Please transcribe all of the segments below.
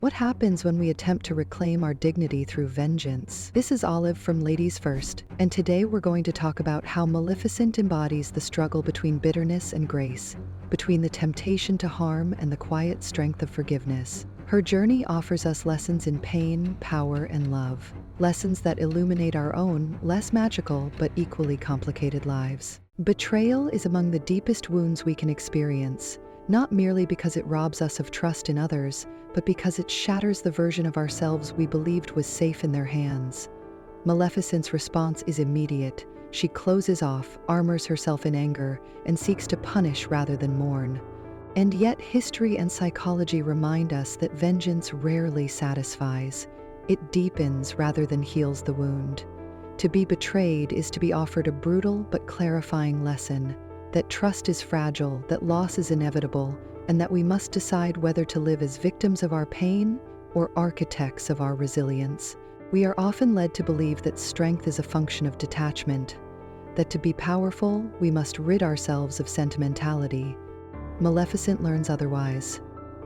What happens when we attempt to reclaim our dignity through vengeance? This is Olive from Ladies First, and today we're going to talk about how Maleficent embodies the struggle between bitterness and grace, between the temptation to harm and the quiet strength of forgiveness. Her journey offers us lessons in pain, power, and love. Lessons that illuminate our own, less magical but equally complicated lives. Betrayal is among the deepest wounds we can experience, not merely because it robs us of trust in others, but because it shatters the version of ourselves we believed was safe in their hands. Maleficent's response is immediate. She closes off, armors herself in anger, and seeks to punish rather than mourn. And yet history and psychology remind us that vengeance rarely satisfies. It deepens rather than heals the wound. To be betrayed is to be offered a brutal but clarifying lesson, that trust is fragile, that loss is inevitable, and that we must decide whether to live as victims of our pain or architects of our resilience. We are often led to believe that strength is a function of detachment, that to be powerful, we must rid ourselves of sentimentality. Maleficent learns otherwise.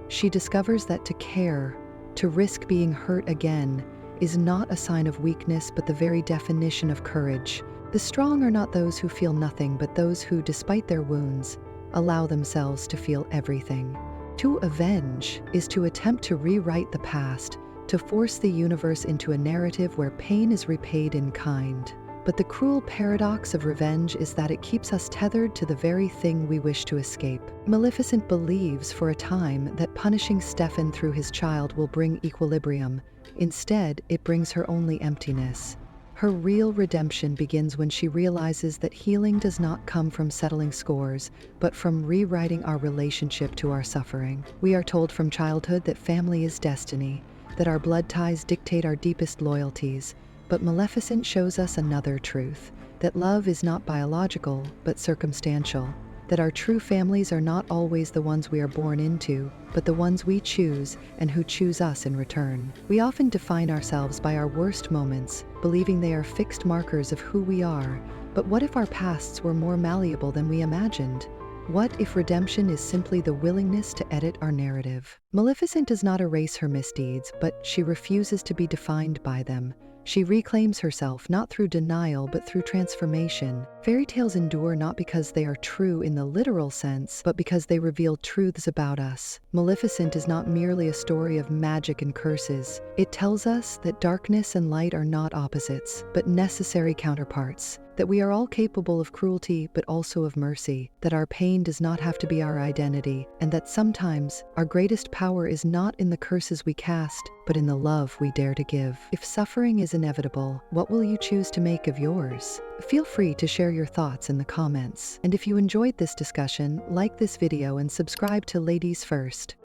She discovers that to care, to risk being hurt again, is not a sign of weakness but the very definition of courage. The strong are not those who feel nothing, but those who, despite their wounds, allow themselves to feel everything. To avenge is to attempt to rewrite the past, to force the universe into a narrative where pain is repaid in kind. But the cruel paradox of revenge is that it keeps us tethered to the very thing we wish to escape. Maleficent believes for a time that punishing Stefan through his child will bring equilibrium. Instead, it brings her only emptiness. Her real redemption begins when she realizes that healing does not come from settling scores, but from rewriting our relationship to our suffering. We are told from childhood that family is destiny, that our blood ties dictate our deepest loyalties, but Maleficent shows us another truth, that love is not biological, but circumstantial, that our true families are not always the ones we are born into, but the ones we choose and who choose us in return. We often define ourselves by our worst moments, believing they are fixed markers of who we are. But what if our pasts were more malleable than we imagined? What if redemption is simply the willingness to edit our narrative? Maleficent does not erase her misdeeds, but she refuses to be defined by them. She reclaims herself not through denial but through transformation. Fairy tales endure not because they are true in the literal sense, but because they reveal truths about us. Maleficent is not merely a story of magic and curses. It tells us that darkness and light are not opposites, but necessary counterparts. That we are all capable of cruelty but also of mercy, that our pain does not have to be our identity, and that sometimes our greatest power is not in the curses we cast, but in the love we dare to give. If suffering is inevitable, what will you choose to make of yours? Feel free to share your thoughts in the comments. And if you enjoyed this discussion, like this video and subscribe to Ladies First.